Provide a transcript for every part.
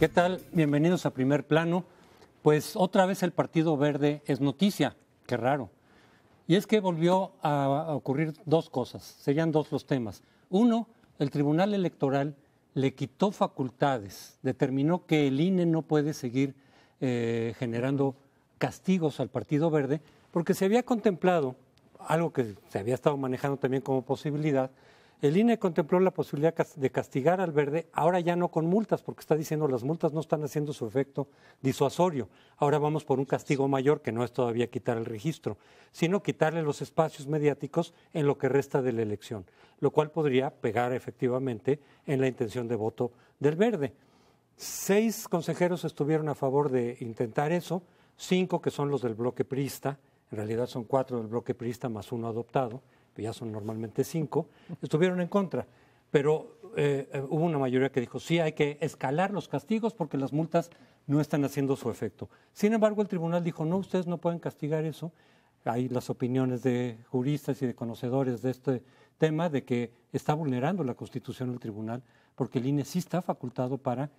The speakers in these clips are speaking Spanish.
¿Qué tal? Bienvenidos a Primer Plano. Pues otra vez el Partido Verde es noticia, qué raro. Y es que volvió a ocurrir dos cosas, serían dos los temas. Uno, el Tribunal Electoral le quitó facultades, determinó que el INE no puede seguir generando castigos al Partido Verde, porque se había contemplado, algo que se había estado manejando también como posibilidad, el INE contempló la posibilidad de castigar al Verde, ahora ya no con multas, porque está diciendo las multas no están haciendo su efecto disuasorio. Ahora vamos por un castigo mayor, que no es todavía quitar el registro, sino quitarle los espacios mediáticos en lo que resta de la elección, lo cual podría pegar efectivamente en la intención de voto del Verde. 6 consejeros estuvieron a favor de intentar eso, 5 que son los del bloque priista, en realidad son 4 del bloque priista más 1 adoptado, que ya son normalmente 5, estuvieron en contra. Pero hubo una mayoría que dijo, sí, hay que escalar los castigos porque las multas no están haciendo su efecto. Sin embargo, el tribunal dijo, no, ustedes no pueden castigar eso. Hay las opiniones de juristas y de conocedores de este tema de que está vulnerando la Constitución el tribunal, porque el INE sí está facultado para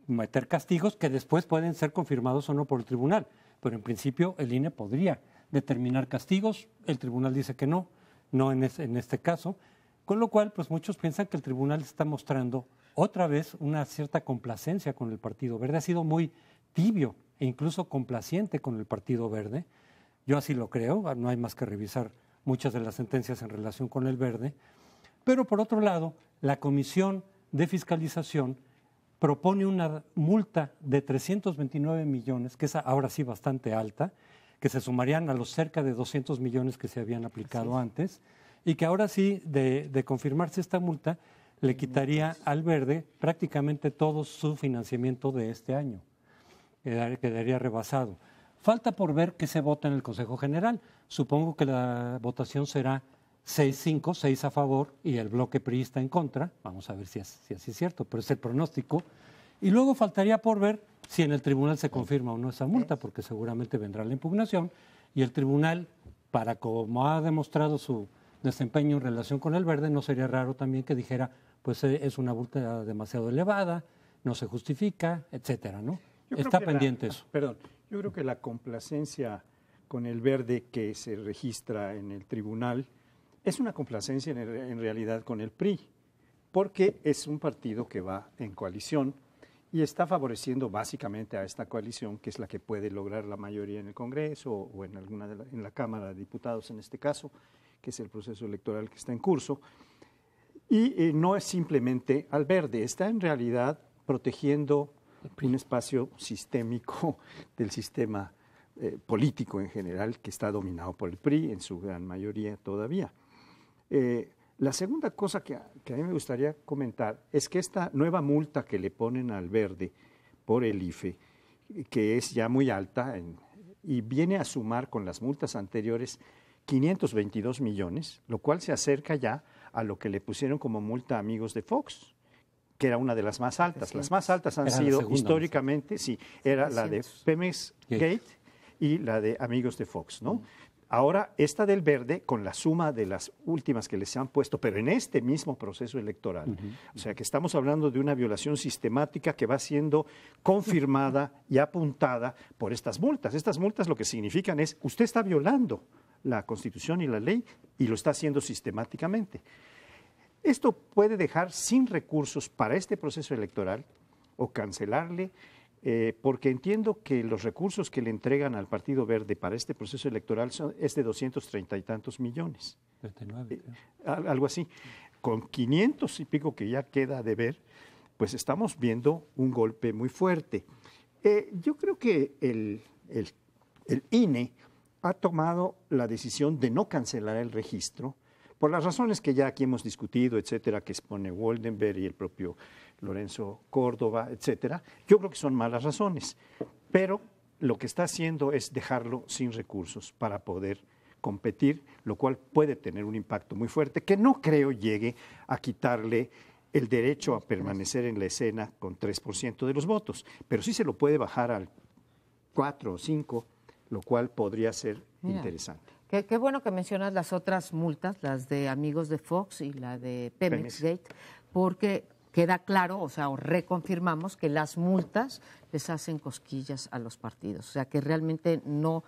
meter castigos que después pueden ser confirmados o no por el tribunal. Pero en principio el INE podría determinar castigos, el tribunal dice que no en este caso, con lo cual pues muchos piensan que el tribunal está mostrando otra vez una cierta complacencia con el Partido Verde, ha sido muy tibio e incluso complaciente con el Partido Verde, yo así lo creo, no hay más que revisar muchas de las sentencias en relación con el Verde, pero por otro lado, la Comisión de Fiscalización propone una multa de 329 millones, que es ahora sí bastante alta, que se sumarían a los cerca de 200 millones que se habían aplicado antes, y que ahora sí, de confirmarse esta multa, le quitaría al Verde prácticamente todo su financiamiento de este año. Quedaría rebasado. Falta por ver qué se vota en el Consejo General. Supongo que la votación será 6-5, 6 a favor y el bloque priista en contra. Vamos a ver si así es cierto, pero es el pronóstico. Y luego faltaría por ver si en el tribunal se confirma o no esa multa, porque seguramente vendrá la impugnación y el tribunal, para como ha demostrado su desempeño en relación con el Verde, no sería raro también que dijera, pues es una multa demasiado elevada, no se justifica, etcétera, ¿no? Está pendiente eso. Perdón, yo creo que la complacencia con el Verde que se registra en el tribunal es una complacencia en realidad con el PRI, porque es un partido que va en coalición y está favoreciendo básicamente a esta coalición, que es la que puede lograr la mayoría en el Congreso o en en la Cámara de Diputados en este caso, que es el proceso electoral que está en curso. Y no es simplemente al Verde, está en realidad protegiendo un espacio sistémico del sistema político en general, que está dominado por el PRI en su gran mayoría todavía. La segunda cosa que a mí me gustaría comentar es que esta nueva multa que le ponen al Verde por el IFE, que es ya muy alta y viene a sumar con las multas anteriores 522 millones, lo cual se acerca ya a lo que le pusieron como multa a amigos de Fox, que era una de las más altas. Las más altas han sido históricamente, sí, era la de Pemex Gate y la de amigos de Fox, ¿no? Ahora, esta del Verde, con la suma de las últimas que les han puesto, pero en este mismo proceso electoral, o sea que estamos hablando de una violación sistemática que va siendo confirmada y apuntada por estas multas. Estas multas lo que significan es, usted está violando la Constitución y la ley y lo está haciendo sistemáticamente. Esto puede dejar sin recursos para este proceso electoral o cancelarle, porque entiendo que los recursos que le entregan al Partido Verde para este proceso electoral es de 230 y tantos millones. 39, algo así. Con 500 y pico que ya queda de ver, pues estamos viendo un golpe muy fuerte. Yo creo que el INE ha tomado la decisión de no cancelar el registro, por las razones que ya aquí hemos discutido, etcétera, que expone Woldenberg y el propio Lorenzo Córdoba, etcétera. Yo creo que son malas razones, pero lo que está haciendo es dejarlo sin recursos para poder competir, lo cual puede tener un impacto muy fuerte, que no creo llegue a quitarle el derecho a permanecer en la escena con 3% de los votos, pero sí se lo puede bajar al 4 o 5, lo cual podría ser interesante. Qué bueno que mencionas las otras multas, las de amigos de Fox y la de Pemex Gate, porque queda claro, o sea, o reconfirmamos que las multas les hacen cosquillas a los partidos, o sea, que realmente no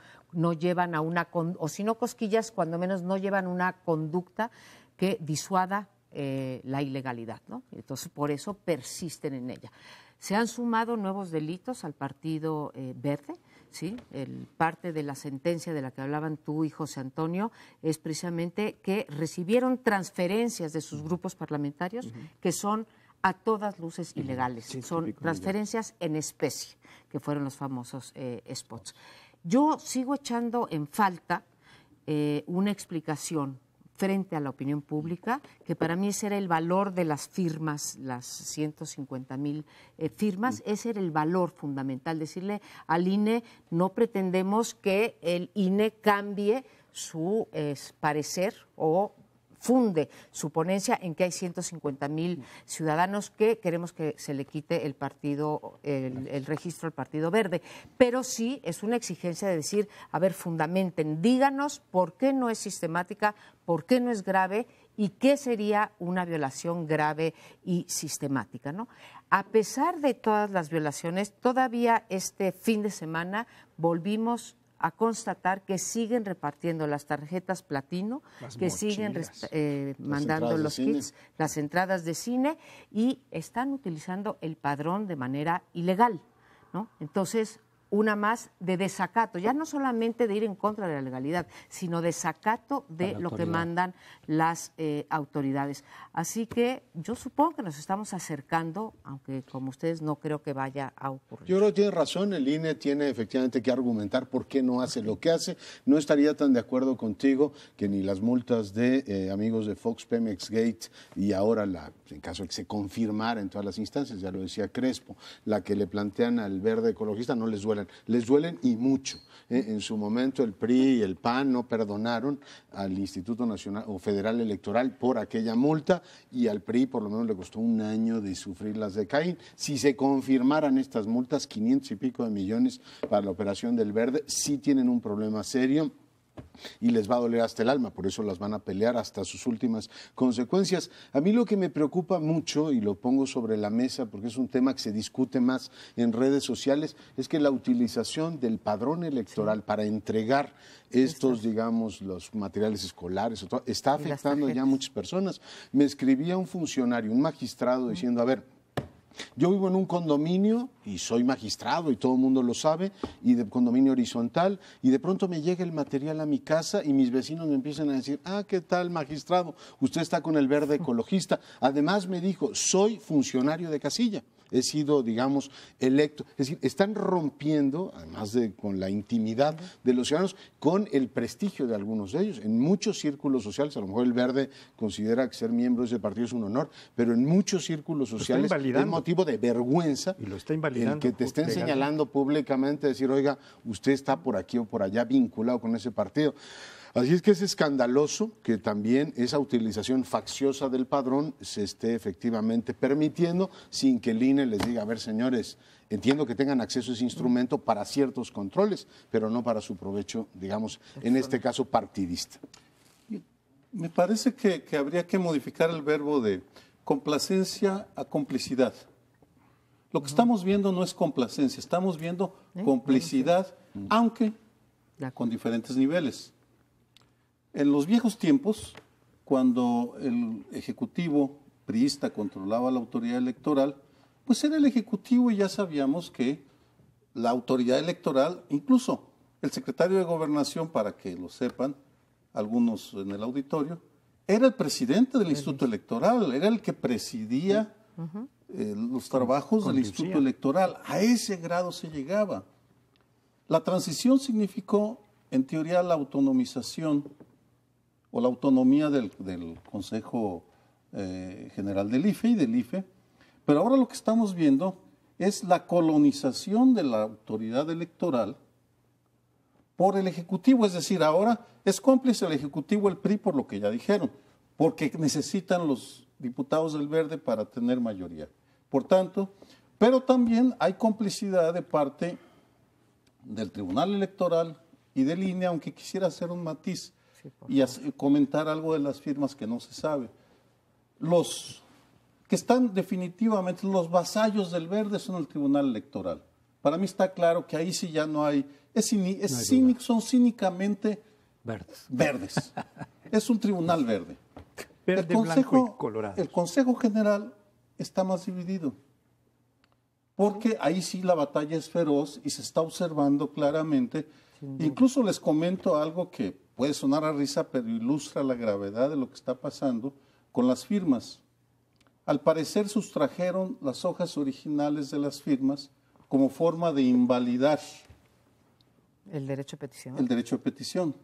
llevan a una, o si no cosquillas, cuando menos no llevan una conducta que disuada la ilegalidad, ¿no? Entonces, por eso persisten en ella. Se han sumado nuevos delitos al Partido Verde, ¿sí? Parte de la sentencia de la que hablaban tú y José Antonio es precisamente que recibieron transferencias de sus grupos parlamentarios que son a todas luces ilegales. Son transferencias en especie, que fueron los famosos spots. Yo sigo echando en falta una explicación frente a la opinión pública, que para mí ese era el valor de las firmas, las 150,000 firmas, ese era el valor fundamental, decirle al INE, no pretendemos que el INE cambie su parecer o funde su ponencia en que hay 150,000 ciudadanos que queremos que se le quite el registro al Partido Verde. Pero sí es una exigencia de decir, a ver, fundamenten, díganos por qué no es sistemática, por qué no es grave y qué sería una violación grave y sistemática, ¿no? A pesar de todas las violaciones, todavía este fin de semana volvimos a constatar que siguen repartiendo las tarjetas platino, que siguen mandando los kits, las entradas de cine y están utilizando el padrón de manera ilegal, ¿no? Entonces, una más de desacato, ya no solamente de ir en contra de la legalidad, sino desacato de lo que mandan las autoridades. Así que yo supongo que nos estamos acercando, aunque como ustedes no creo que vaya a ocurrir. Yo creo que tiene razón, el INE tiene efectivamente que argumentar por qué no hace lo que hace. No estaría tan de acuerdo contigo que ni las multas de amigos de Fox, Pemex Gate y ahora en caso de que se confirmara en todas las instancias, ya lo decía Crespo, la que le plantean al Verde Ecologista no les duelen. Les duelen y mucho. En su momento el PRI y el PAN no perdonaron al Instituto Nacional o Federal Electoral por aquella multa y al PRI por lo menos le costó un año de sufrir las de Caín. Si se confirmaran estas multas, 500 y pico de millones para la operación del Verde, sí tienen un problema serio y les va a doler hasta el alma, por eso las van a pelear hasta sus últimas consecuencias. A mí lo que me preocupa mucho, y lo pongo sobre la mesa porque es un tema que se discute más en redes sociales, es que la utilización del padrón electoral para entregar estos, digamos, los materiales escolares, está afectando ya a muchas personas. Me escribía un funcionario, un magistrado, diciendo, a ver, yo vivo en un condominio y soy magistrado y todo el mundo lo sabe, y de condominio horizontal, y de pronto me llega el material a mi casa y mis vecinos me empiezan a decir, ¿qué tal, magistrado? Usted está con el Verde Ecologista. Además me dijo, soy funcionario de casilla. He sido, digamos, electo. Es decir, están rompiendo, además de con la intimidad de los ciudadanos, con el prestigio de algunos de ellos. En muchos círculos sociales, a lo mejor el Verde considera que ser miembro de ese partido es un honor, pero en muchos círculos sociales es motivo de vergüenza y lo está invalidando, el que te estén señalando públicamente, decir, oiga, usted está por aquí o por allá vinculado con ese partido. Así es que es escandaloso que también esa utilización facciosa del padrón se esté efectivamente permitiendo sin que el INE les diga, a ver, señores, entiendo que tengan acceso a ese instrumento para ciertos controles, pero no para su provecho, digamos, en este caso partidista. Me parece que habría que modificar el verbo de complacencia a complicidad. Lo que estamos viendo no es complacencia, estamos viendo complicidad, aunque con diferentes niveles. En los viejos tiempos, cuando el Ejecutivo priista controlaba la autoridad electoral, pues era el Ejecutivo y ya sabíamos que la autoridad electoral, incluso el secretario de Gobernación, para que lo sepan algunos en el auditorio, era el presidente del Instituto Electoral, era el que presidía los trabajos del Instituto Electoral. A ese grado se llegaba. La transición significó, en teoría, la autonomización o la autonomía del Consejo General del IFE y del IFE, pero ahora lo que estamos viendo es la colonización de la autoridad electoral por el Ejecutivo, es decir, ahora es cómplice el Ejecutivo, el PRI, por lo que ya dijeron, porque necesitan los diputados del Verde para tener mayoría. Por tanto, pero también hay complicidad de parte del Tribunal Electoral y del INE, aunque quisiera hacer un matiz y comentar algo de las firmas que no se sabe. Los que están definitivamente, los vasallos del verde son el Tribunal Electoral. Para mí está claro que ahí sí ya no hay, son cínicamente verdes. Es un tribunal verde. Verde, blanco y colorado. El Consejo General está más dividido, porque ahí sí la batalla es feroz y se está observando claramente. Incluso les comento algo que puede sonar a risa, pero ilustra la gravedad de lo que está pasando con las firmas. Al parecer sustrajeron las hojas originales de las firmas como forma de invalidar el derecho de petición. El derecho de petición,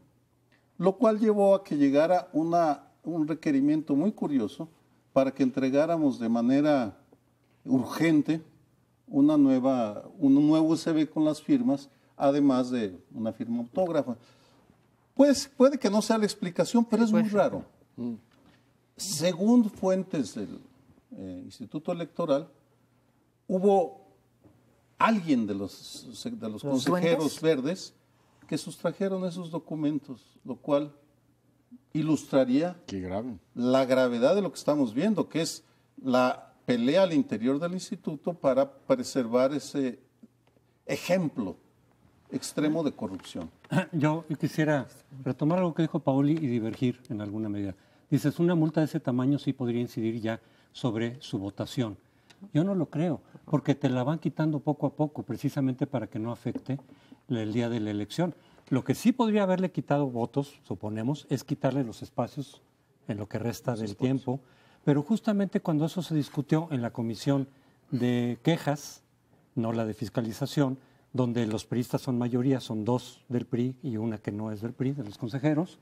lo cual llevó a que llegara un requerimiento muy curioso para que entregáramos de manera urgente un nuevo USB con las firmas, además de una firma autógrafa. Pues puede que no sea la explicación, pero es muy raro. Según fuentes del Instituto Electoral, hubo alguien de los consejeros verdes que sustrajeron esos documentos, lo cual ilustraría la gravedad de lo que estamos viendo, que es la pelea al interior del instituto para preservar ese ejemplo extremo de corrupción. Yo quisiera retomar algo que dijo Paoli y divergir en alguna medida. Dices, una multa de ese tamaño sí podría incidir ya sobre su votación. Yo no lo creo, porque te la van quitando poco a poco, precisamente para que no afecte el día de la elección. Lo que sí podría haberle quitado votos, suponemos, es quitarle los espacios en lo que resta del tiempo, pero justamente cuando eso se discutió en la comisión de quejas, no la de fiscalización, donde los priistas son mayoría, son 2 del PRI y una que no es del PRI, de los consejeros.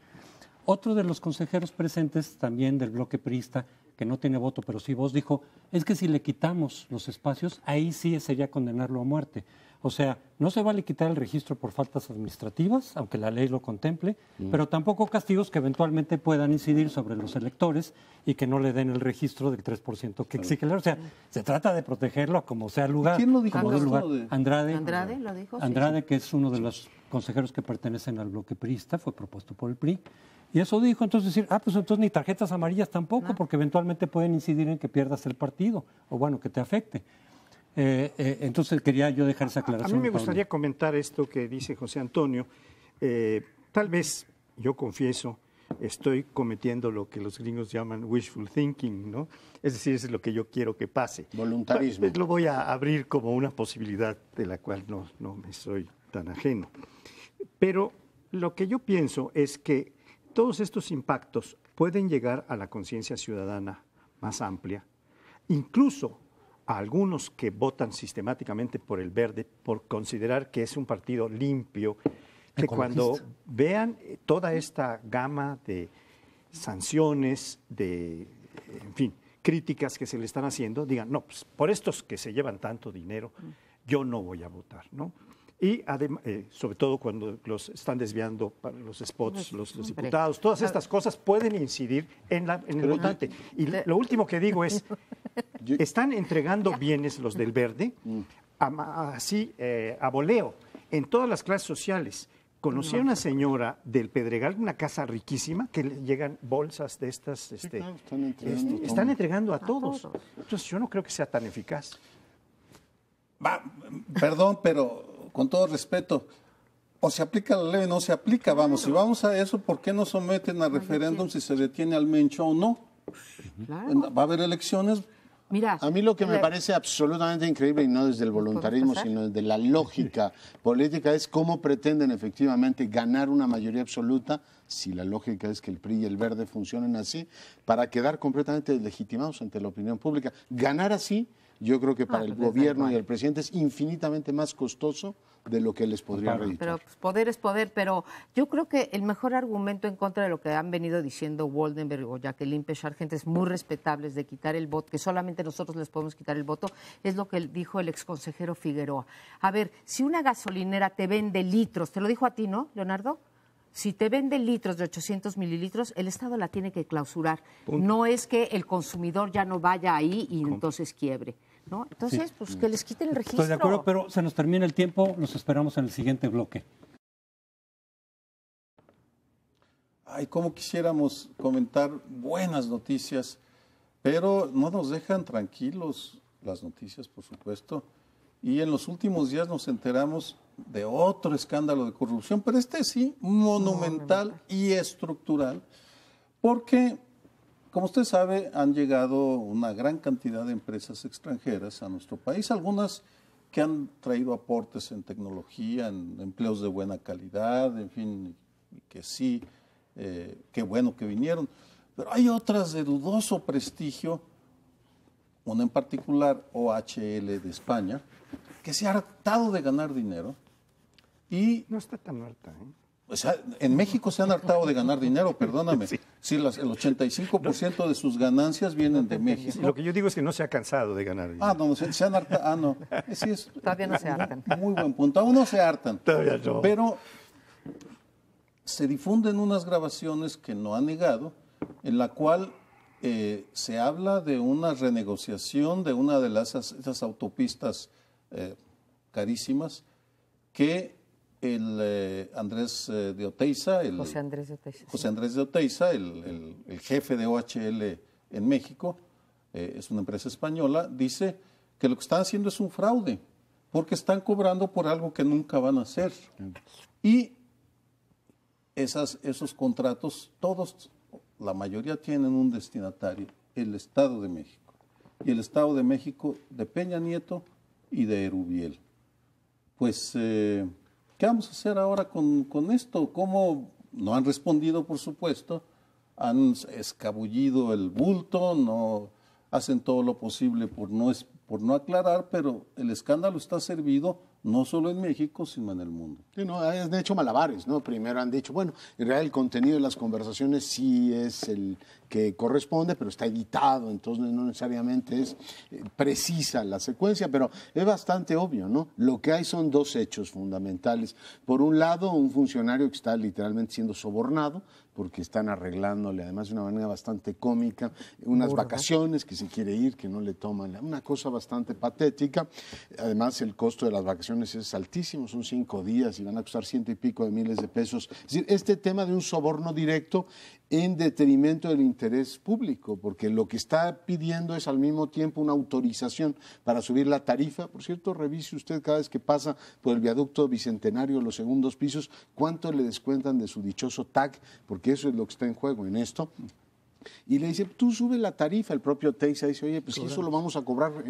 Otro de los consejeros presentes, también del bloque priista, que no tiene voto, pero sí voz, dijo, es que si le quitamos los espacios, ahí sí sería condenarlo a muerte. O sea, no se vale quitar el registro por faltas administrativas, aunque la ley lo contemple, pero tampoco castigos que eventualmente puedan incidir sobre los electores y que no le den el registro del 3% que exige la ley. O sea, se trata de protegerlo como sea lugar. ¿Quién lo dijo? Andrade lo dijo. Andrade, sí. Que es uno de los consejeros que pertenecen al bloque priista, fue propuesto por el PRI. Y eso dijo, entonces decir, pues entonces ni tarjetas amarillas tampoco, porque eventualmente pueden incidir en que pierdas el partido, o bueno, que te afecte. Entonces quería yo dejar esa aclaración. A mí me gustaría comentar esto que dice José Antonio. Tal vez, yo confieso, estoy cometiendo lo que los gringos llaman wishful thinking, ¿no? Es decir, es lo que yo quiero que pase. Voluntarismo. Lo voy a abrir como una posibilidad de la cual no me soy tan ajeno. Pero lo que yo pienso es que todos estos impactos pueden llegar a la conciencia ciudadana más amplia, incluso a algunos que votan sistemáticamente por el verde, por considerar que es un partido limpio, que cuando vean toda esta gama de sanciones, en fin, críticas que se le están haciendo, digan, no, pues por estos que se llevan tanto dinero, yo no voy a votar, ¿no? Y además, sobre todo cuando los están desviando para los spots, los diputados, todas estas cosas pueden incidir en el votante. Y lo último que digo es, están entregando bienes los del verde, así a voleo, en todas las clases sociales. Conocí a una señora del Pedregal, una casa riquísima, que le llegan bolsas de estas, están entregando a todos. Entonces yo no creo que sea tan eficaz. Perdón, pero con todo respeto, o se aplica la ley o no se aplica, vamos, si vamos a eso, ¿por qué no someten a referéndum si se detiene al Mencho o no? Va a haber elecciones. Mira, a mí lo que me parece absolutamente increíble, y no desde el voluntarismo, sino desde la lógica política, es cómo pretenden efectivamente ganar una mayoría absoluta, si la lógica es que el PRI y el Verde funcionen así, para quedar completamente deslegitimados ante la opinión pública. Ganar así, yo creo que para el gobierno y el presidente es infinitamente más costoso de lo que les podría redituar. Pero pues, poder es poder, pero yo creo que el mejor argumento en contra de lo que han venido diciendo Woldenberg o Jacqueline Pechard, gentes muy respetables de quitar el voto, que solamente nosotros les podemos quitar el voto, es lo que dijo el exconsejero Figueroa. A ver, si una gasolinera te vende litros, te lo dijo a ti, ¿no, Leonardo? Si te vende litros de 800 mililitros, el Estado la tiene que clausurar. Punto. No es que el consumidor ya no vaya ahí y entonces quiebre, ¿no? Entonces, pues que les quiten el registro. Estoy de acuerdo, pero se nos termina el tiempo. Los esperamos en el siguiente bloque. Ay, cómo quisiéramos comentar buenas noticias. pero no nos dejan tranquilos las noticias, por supuesto. Y en los últimos días nos enteramos de otro escándalo de corrupción, pero este sí, monumental y estructural, porque, como usted sabe, han llegado una gran cantidad de empresas extranjeras a nuestro país, algunas que han traído aportes en tecnología, en empleos de buena calidad, en fin, que sí, qué bueno que vinieron. Pero hay otras de dudoso prestigio, una en particular, OHL de España, que se ha hartado de ganar dinero y... No está tan harta, ¿eh? O sea, en México se han hartado de ganar dinero, perdóname. Sí, el 85% de sus ganancias vienen de México. Lo que yo digo es que no se ha cansado de ganar dinero. No, se han hartado. No. Sí, Todavía no se hartan. Muy buen punto. Aún no se hartan. Todavía no. Pero se difunden unas grabaciones que no han negado, en la cual se habla de una renegociación de una de esas autopistas carísimas que el Andrés de Oteiza, José Andrés de Oteiza, José Andrés de Oteiza, el jefe de OHL en México, es una empresa española, dice que lo que están haciendo es un fraude, porque están cobrando por algo que nunca van a hacer. Y esos contratos, todos, la mayoría tienen un destinatario, el Estado de México. Y el Estado de México de Peña Nieto y de Erubiel. Pues, ¿qué vamos a hacer ahora con esto? ¿Cómo? No han respondido, por supuesto, han escabullido el bulto, no hacen todo lo posible por no aclarar, pero el escándalo está servido no solo en México, sino en el mundo. Sí, no, han hecho malabares, ¿no? Primero han dicho, bueno, en realidad el contenido de las conversaciones sí es el que corresponde, pero está editado, entonces no necesariamente es precisa la secuencia, pero es bastante obvio, ¿no? Lo que hay son dos hechos fundamentales. Por un lado, un funcionario que está literalmente siendo sobornado, porque están arreglándole, además de una manera bastante cómica, unas vacaciones que se quiere ir, que no le toman, una cosa bastante patética. Además, el costo de las vacaciones es altísimo, son 5 días y van a costar 100 y pico de miles de pesos. Es decir, este tema de un soborno directo en detrimento del interés público, porque lo que está pidiendo es al mismo tiempo una autorización para subir la tarifa. Por cierto, revise usted cada vez que pasa por el viaducto Bicentenario, los segundos pisos, cuánto le descuentan de su dichoso TAC, porque eso es lo que está en juego en esto. Y le dice, tú sube la tarifa. El propio Oteiza dice, oye, pues eso lo vamos a cobrar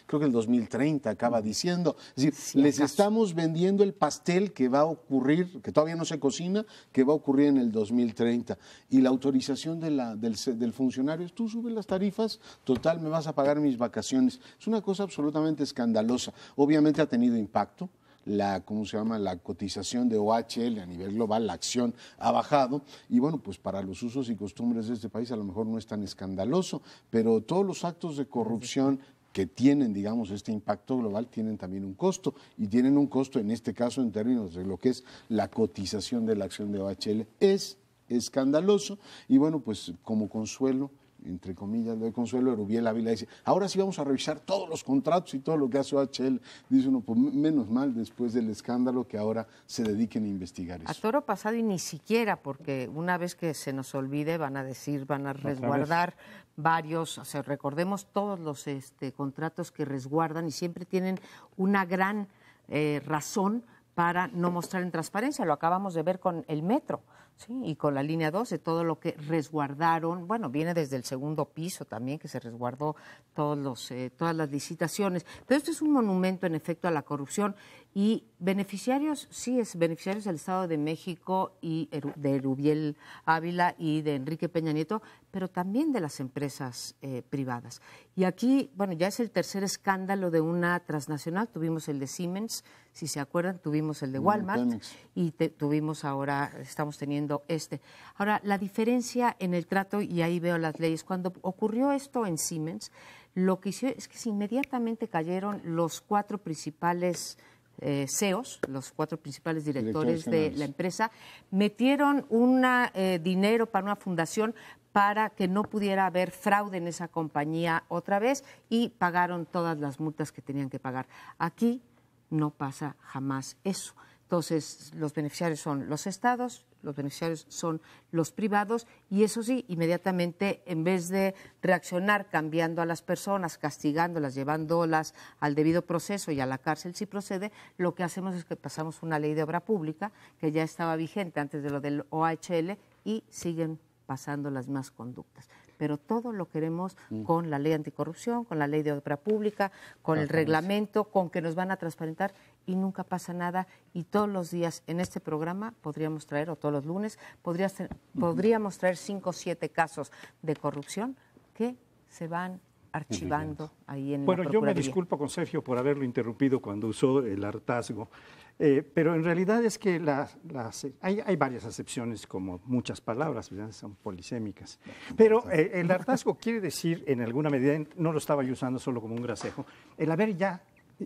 creo que el 2030, acaba diciendo. Es decir, sí, les estamos vendiendo el pastel que va a ocurrir, que todavía no se cocina, que va a ocurrir en el 2030. Y la autorización del funcionario es, tú sube las tarifas, total, me vas a pagar mis vacaciones. Es una cosa absolutamente escandalosa. Obviamente ha tenido impacto. La cotización de OHL a nivel global, la acción ha bajado y bueno, pues para los usos y costumbres de este país a lo mejor no es tan escandaloso, pero todos los actos de corrupción que tienen, digamos, este impacto global tienen también un costo y tienen un costo en este caso en términos de lo que es la cotización de la acción de OHL. Es escandaloso y bueno, pues como consuelo, entre comillas, de consuelo, Erubiel Ávila dice, ahora sí vamos a revisar todos los contratos y todo lo que hace OHL. Dice uno, pues menos mal después del escándalo que ahora se dediquen a investigar eso. A toro pasado y ni siquiera, porque una vez que se nos olvide van a resguardar varios, o sea, recordemos todos los contratos que resguardan y siempre tienen una gran razón para no mostrar en transparencia. Lo acabamos de ver con el metro, ¿sí? Y con la línea 12, todo lo que resguardaron, bueno, viene desde el segundo piso también, que se resguardó todas las licitaciones. Pero esto es un monumento, en efecto, a la corrupción. Y beneficiarios, sí, es beneficiarios del Estado de México y de Erubiel Ávila y de Enrique Peña Nieto, pero también de las empresas privadas. Y aquí, bueno, ya es el tercer escándalo de una transnacional. Tuvimos el de Siemens, si se acuerdan, tuvimos el de Walmart y tuvimos ahora, estamos teniendo este. Ahora, la diferencia en el trato, y ahí veo las leyes, cuando ocurrió esto en Siemens, lo que hicieron es que inmediatamente cayeron los 4 principales CEOs, los 4 principales directores de la empresa, metieron dinero para una fundación para que no pudiera haber fraude en esa compañía otra vez y pagaron todas las multas que tenían que pagar. Aquí no pasa jamás eso. Entonces, los beneficiarios son los estados, los beneficiarios son los privados, y eso sí, inmediatamente, en vez de reaccionar cambiando a las personas, castigándolas, llevándolas al debido proceso y a la cárcel si procede, lo que hacemos es que pasamos una ley de obra pública que ya estaba vigente antes de lo del OHL y siguen pasando las mismas conductas. Pero todo lo queremos con la ley anticorrupción, con la ley de obra pública, con el reglamento, con que nos van a transparentar, y nunca pasa nada. Y todos los días en este programa podríamos traer, o todos los lunes, podríamos traer 5 o 7 casos de corrupción que se van archivando ahí en la Bueno, yo me Procuraduría. disculpo con Sergio por haberlo interrumpido cuando usó el hartazgo, pero en realidad es que hay varias acepciones, como muchas palabras, ¿verdad? Son polisémicas. Pero el hartazgo quiere decir, en alguna medida, no lo estaba yo usando solo como un gracejo, el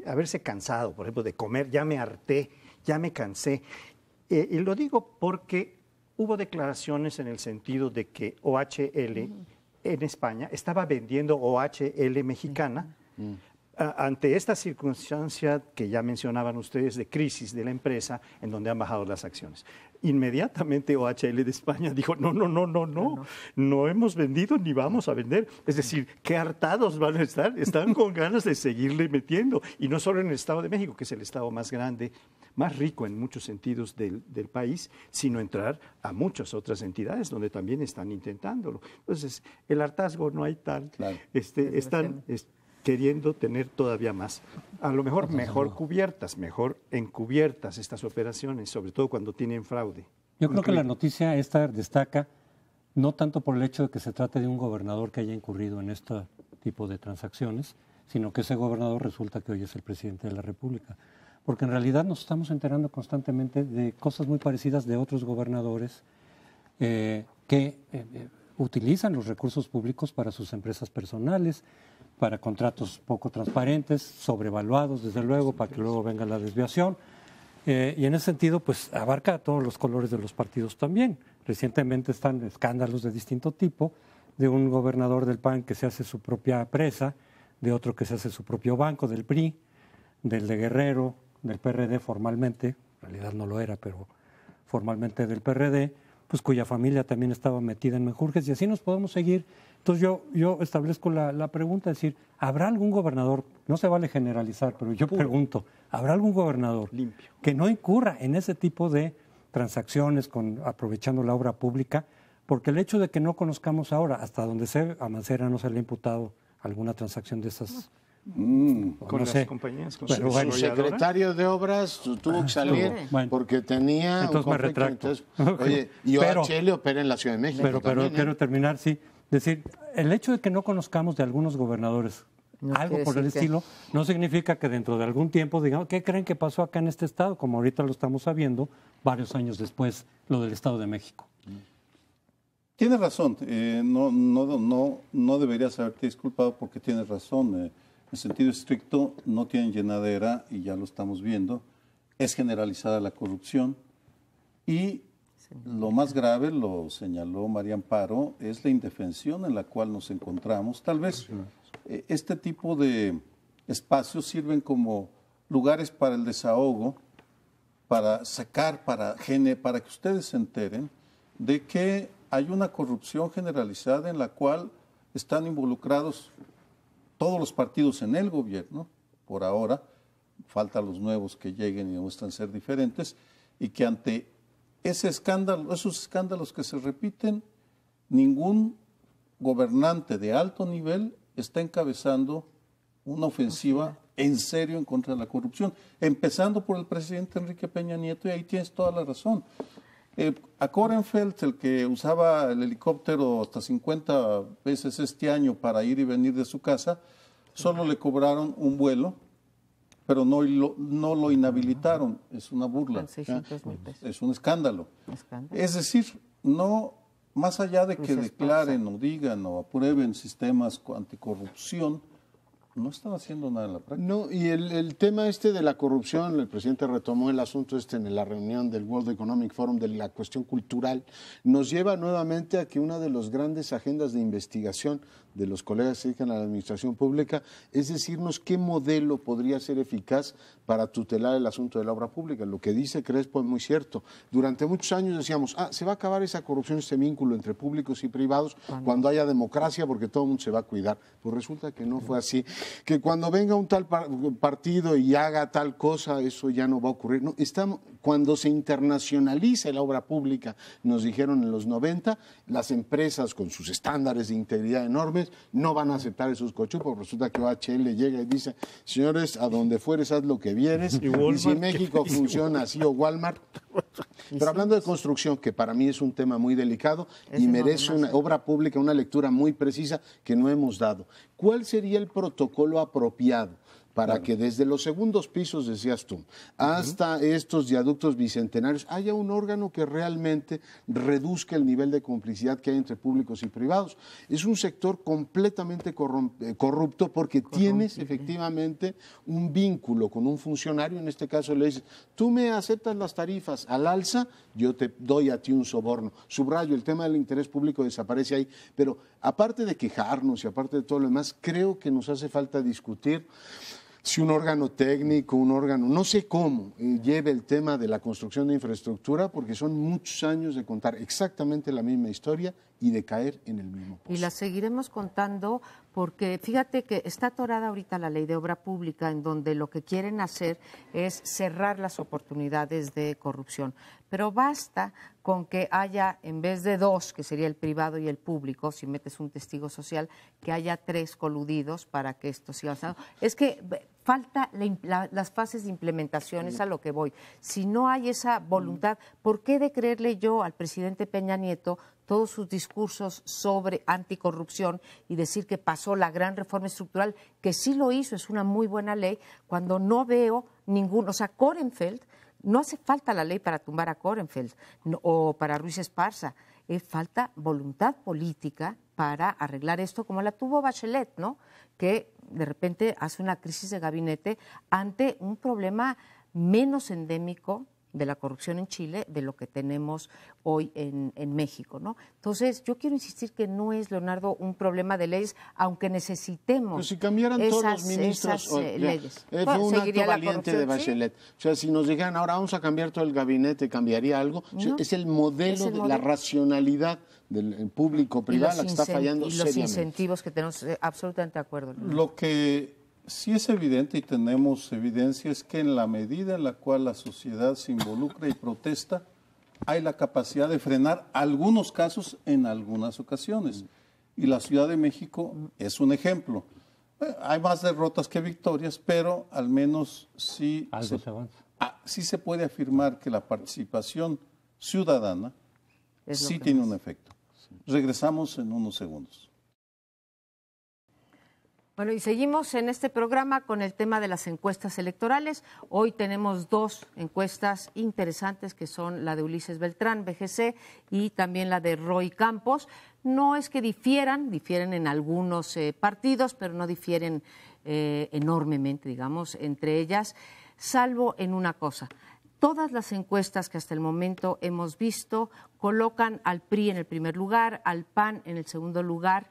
haberse cansado, por ejemplo, de comer, ya me harté, ya me cansé. Y lo digo porque hubo declaraciones en el sentido de que OHL en España estaba vendiendo OHL mexicana. Ante esta circunstancia que ya mencionaban ustedes de crisis de la empresa, en donde han bajado las acciones. Inmediatamente OHL de España dijo, no hemos vendido ni vamos a vender. Es decir, qué hartados van a estar, están con ganas de seguirle metiendo. Y no solo en el Estado de México, que es el estado más grande, más rico en muchos sentidos del país, sino entrar a muchas otras entidades donde también están intentándolo. Entonces, el hartazgo no hay tal. Claro. Están queriendo tener todavía más. A lo mejor mejor cubiertas, mejor encubiertas estas operaciones, sobre todo cuando tienen fraude. Yo creo que la noticia esta destaca no tanto por el hecho de que se trate de un gobernador que haya incurrido en este tipo de transacciones, sino que ese gobernador resulta que hoy es el presidente de la República. Porque en realidad nos estamos enterando constantemente de cosas muy parecidas de otros gobernadores que utilizan los recursos públicos para sus empresas personales, para contratos poco transparentes, sobrevaluados, desde luego, para que luego venga la desviación. Y en ese sentido, pues abarca a todos los colores de los partidos también. Recientemente están escándalos de distinto tipo, de un gobernador del PAN que se hace su propia presa, de otro que se hace su propio banco, del PRI, del de Guerrero, del PRD formalmente, en realidad no lo era, pero formalmente del PRD, pues cuya familia también estaba metida en menjurjes, y así nos podemos seguir. Entonces yo establezco la pregunta, es decir, ¿habrá algún gobernador, no se vale generalizar, pero yo pregunto, ¿habrá algún gobernador limpio que no incurra en ese tipo de transacciones aprovechando la obra pública? Porque el hecho de que no conozcamos ahora, hasta donde a Mancera no se le ha imputado alguna transacción de esas... con las compañías. Con Pero bueno, Su secretario de Obras tuvo que salir porque tenía entonces un me conflicto. retracto. Entonces, oye, y Pero- OHL opera en la Ciudad de México Pero también, quiero terminar, sí. Decir, el hecho de que no conozcamos de algunos gobernadores No algo quiere por el decir que- estilo, no significa que dentro de algún tiempo digamos, ¿qué creen que pasó acá en este estado? Como ahorita lo estamos sabiendo, varios años después, lo del Estado de México. Tienes razón, no deberías haberte disculpado porque tienes razón. En sentido estricto, no tienen llenadera y ya lo estamos viendo. Es generalizada la corrupción y lo más grave, lo señaló María Amparo, es la indefensión en la cual nos encontramos. Tal vez este tipo de espacios sirven como lugares para el desahogo, para sacar, para que ustedes se enteren de que hay una corrupción generalizada en la cual están involucrados todos los partidos en el gobierno, por ahora, falta los nuevos que lleguen y demuestran ser diferentes, y que ante ese escándalo, esos escándalos que se repiten, ningún gobernante de alto nivel está encabezando una ofensiva en serio en contra de la corrupción, empezando por el presidente Enrique Peña Nieto, y ahí tienes toda la razón. A Korenfeld, el que usaba el helicóptero hasta 50 veces este año para ir y venir de su casa, solo le cobraron un vuelo, pero no lo inhabilitaron. Es una burla. Con 600,000 pesos. Es un escándalo. Escándalo. Es decir, no, más allá de que Su esposa. declaren o digan o aprueben sistemas anticorrupción, no están haciendo nada en la práctica. No, y el tema de la corrupción, el presidente retomó el asunto en la reunión del World Economic Forum de la cuestión cultural, nos lleva nuevamente a que una de las grandes agendas de investigación de los colegas que se dedican a la administración pública es decirnos qué modelo podría ser eficaz para tutelar el asunto de la obra pública. Lo que dice Crespo es muy cierto. Durante muchos años decíamos, se va a acabar esa corrupción, ese vínculo entre públicos y privados cuando haya democracia porque todo el mundo se va a cuidar. Pues resulta que no fue así. Que cuando venga un tal partido y haga tal cosa, eso ya no va a ocurrir. No, cuando se internacionaliza la obra pública, nos dijeron en los 90, las empresas con sus estándares de integridad enormes no van a aceptar esos cochupos. Resulta que OHL llega y dice, señores, a donde fueres haz lo que vieres, y si México funciona así, o Walmart. Pero hablando de construcción, que para mí es un tema muy delicado y merece una obra pública, una lectura muy precisa que no hemos dado. ¿Cuál sería el protocolo apropiado para que desde los segundos pisos, decías tú, hasta estos viaductos bicentenarios, haya un órgano que realmente reduzca el nivel de complicidad que hay entre públicos y privados? Es un sector completamente corrupto porque tienes efectivamente un vínculo con un funcionario, en este caso le dices, tú me aceptas las tarifas al alza, yo te doy a ti un soborno. Subrayo, el tema del interés público desaparece ahí, pero aparte de quejarnos y aparte de todo lo demás, creo que nos hace falta discutir si un órgano técnico, un órgano, no sé cómo, lleve el tema de la construcción de infraestructura, porque son muchos años de contar exactamente la misma historia y de caer en el mismo pozo. Y la seguiremos contando porque fíjate que está atorada ahorita la ley de obra pública en donde lo que quieren hacer es cerrar las oportunidades de corrupción. Pero basta con que haya, en vez de 2, que sería el privado y el público, si metes un testigo social, que haya 3 coludidos para que esto siga avanzando. Es que falta las fases de implementación, es a lo que voy. Si no hay esa voluntad, ¿por qué de creerle yo al presidente Peña Nieto todos sus discursos sobre anticorrupción y decir que pasó la gran reforma estructural, que sí lo hizo, es una muy buena ley, cuando no veo ninguno, o sea, Korenfeld, no hace falta la ley para tumbar a Korenfeld o para Ruiz Esparza, falta voluntad política para arreglar esto como la tuvo Bachelet, ¿no? Que de repente hace una crisis de gabinete ante un problema menos endémico de la corrupción en Chile de lo que tenemos hoy en México, ¿no? Entonces, yo quiero insistir que no es, Leonardo, un problema de leyes, aunque necesitemos. Pero si cambiaran todos los ministros, leyes. Fue un acto valiente de Bachelet. ¿Sí? O sea, si nos dijeran ahora vamos a cambiar todo el gabinete, ¿cambiaría algo? No, es el modelo de la racionalidad del público-privado la que está fallando seriamente. Y los incentivos que tenemos, absolutamente de acuerdo. Lo que sí es evidente y tenemos evidencia es que en la medida en la cual la sociedad se involucra y protesta, hay la capacidad de frenar algunos casos en algunas ocasiones. Y la Ciudad de México es un ejemplo. Hay más derrotas que victorias, pero al menos sí se puede afirmar que la participación ciudadana sí tiene un efecto. Regresamos en unos segundos. Bueno, y seguimos en este programa con el tema de las encuestas electorales. Hoy tenemos 2 encuestas interesantes que son la de Ulises Beltrán, BGC, y también la de Roy Campos. No es que difieren en algunos partidos, pero no difieren enormemente, digamos, entre ellas, salvo en una cosa. Todas las encuestas que hasta el momento hemos visto colocan al PRI en el primer lugar, al PAN en el segundo lugar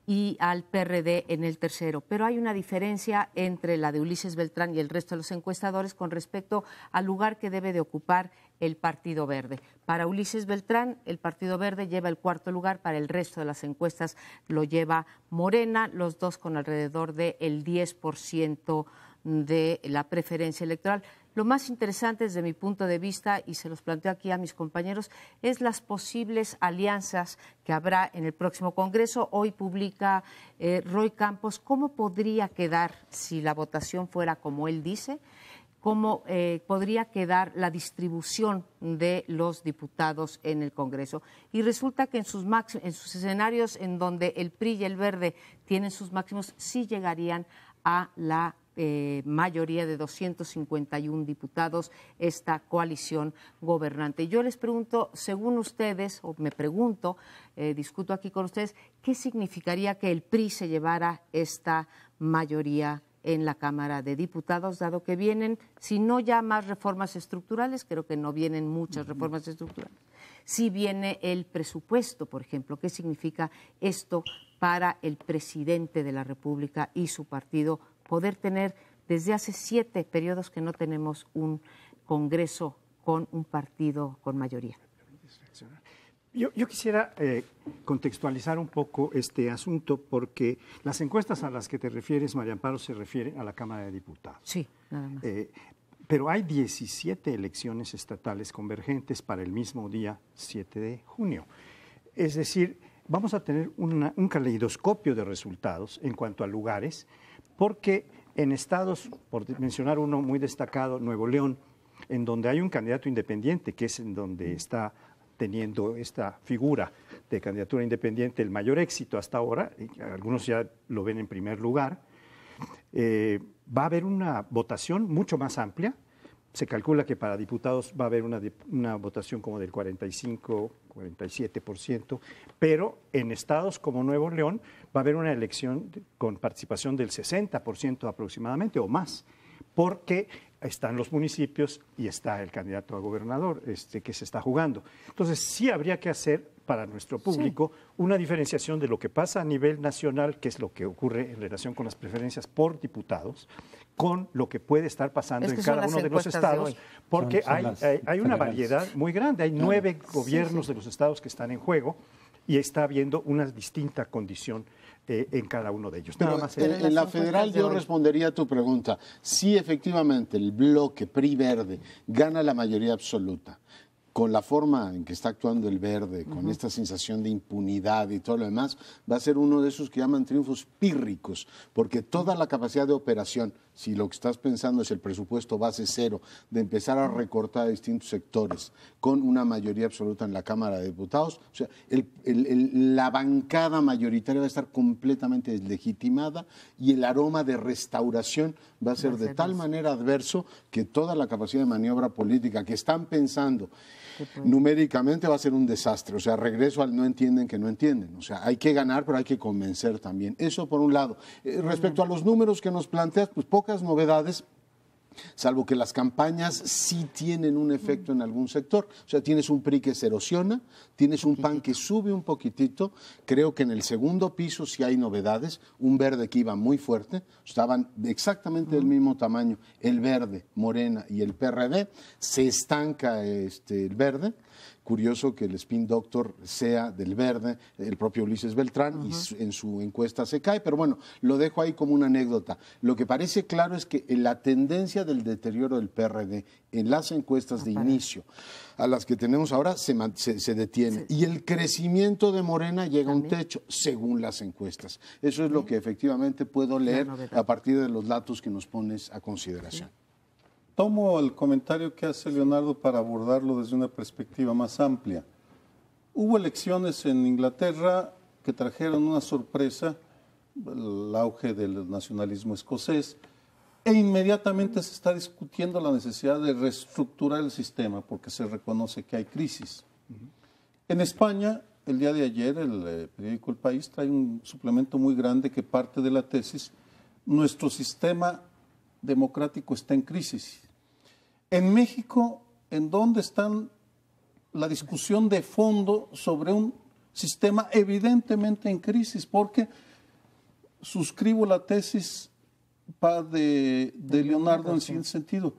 y al PRD en el tercero. Pero hay una diferencia entre la de Ulises Beltrán y el resto de los encuestadores con respecto al lugar que debe de ocupar el Partido Verde. Para Ulises Beltrán, el Partido Verde lleva el 4º lugar, para el resto de las encuestas lo lleva Morena, los dos con alrededor del 10% de la preferencia electoral. Lo más interesante desde mi punto de vista, y se los planteo aquí a mis compañeros, es las posibles alianzas que habrá en el próximo Congreso. Hoy publica Roy Campos cómo podría quedar, si la votación fuera como él dice, cómo podría quedar la distribución de los diputados en el Congreso. Y resulta que en sus escenarios en donde el PRI y el Verde tienen sus máximos, sí llegarían a la mayoría de 251 diputados, esta coalición gobernante. Yo les pregunto, según ustedes, o me pregunto, discuto aquí con ustedes, ¿qué significaría que el PRI se llevara esta mayoría en la Cámara de Diputados, dado que vienen, si no ya más reformas estructurales, creo que no vienen muchas reformas estructurales, si viene el presupuesto, por ejemplo? ¿Qué significa esto para el presidente de la República y su partido, poder tener desde hace 7 periodos que no tenemos un Congreso con un partido con mayoría? Yo quisiera contextualizar un poco este asunto, porque las encuestas a las que te refieres, María Amparo, se refieren a la Cámara de Diputados. Sí, nada más. Pero hay 17 elecciones estatales convergentes para el mismo día, 7 de junio. Es decir, vamos a tener un caleidoscopio de resultados en cuanto a lugares, porque en estados, por mencionar uno muy destacado, Nuevo León, en donde hay un candidato independiente, que es en donde está teniendo esta figura de candidatura independiente el mayor éxito hasta ahora, y algunos ya lo ven en primer lugar, va a haber una votación mucho más amplia. Se calcula que para diputados va a haber una votación como del 45, 47%, pero en estados como Nuevo León va a haber una elección con participación del 60% aproximadamente o más, porque están los municipios y está el candidato a gobernador que se está jugando. Entonces, sí habría que hacer para nuestro público una diferenciación de lo que pasa a nivel nacional, que es lo que ocurre en relación con las preferencias por diputados, con lo que puede estar pasando en cada uno de los estados, porque hay una variedad muy grande. Hay 9 gobiernos de los estados que están en juego y está habiendo una distinta condición en cada uno de ellos. Pero nada más, en la federal yo respondería a tu pregunta. Si efectivamente el bloque PRI-Verde gana la mayoría absoluta, con la forma en que está actuando el Verde, con esta sensación de impunidad y todo lo demás, va a ser uno de esos que llaman triunfos pírricos, porque toda la capacidad de operación, si lo que estás pensando es el presupuesto base cero, de empezar a recortar a distintos sectores con una mayoría absoluta en la Cámara de Diputados, o sea, la bancada mayoritaria va a estar completamente deslegitimada y el aroma de restauración va a ser de tal manera adverso que toda la capacidad de maniobra política que están pensando numéricamente va a ser un desastre. O sea, regreso al no entienden que no entienden. O sea, hay que ganar, pero hay que convencer también. Eso por un lado. Respecto a los números que nos planteas, pues pocas novedades, salvo que las campañas sí tienen un efecto en algún sector. O sea, tienes un PRI que se erosiona, tienes un PAN que sube un poquitito. Creo que en el segundo piso sí hay novedades. Un Verde que iba muy fuerte, estaban exactamente del mismo tamaño, el Verde, Morena y el PRD. Se estanca el Verde. Curioso que el spin doctor sea del Verde, el propio Ulises Beltrán, y en su encuesta se cae, pero bueno, lo dejo ahí como una anécdota. Lo que parece claro es que la tendencia del deterioro del PRD en las encuestas de inicio a las que tenemos ahora se detiene, y el crecimiento de Morena llega a un techo según las encuestas. Eso es lo que efectivamente puedo leer a partir de los datos que nos pones a consideración. Tomo el comentario que hace Leonardo para abordarlo desde una perspectiva más amplia. Hubo elecciones en Inglaterra que trajeron una sorpresa, el auge del nacionalismo escocés, e inmediatamente se está discutiendo la necesidad de reestructurar el sistema porque se reconoce que hay crisis. En España, el día de ayer, el periódico El País trae un suplemento muy grande que parte de la tesis: nuestro sistema democrático está en crisis. En México, ¿en dónde está la discusión de fondo sobre un sistema evidentemente en crisis? Porque suscribo la tesis de Leonardo en el siguiente sentido.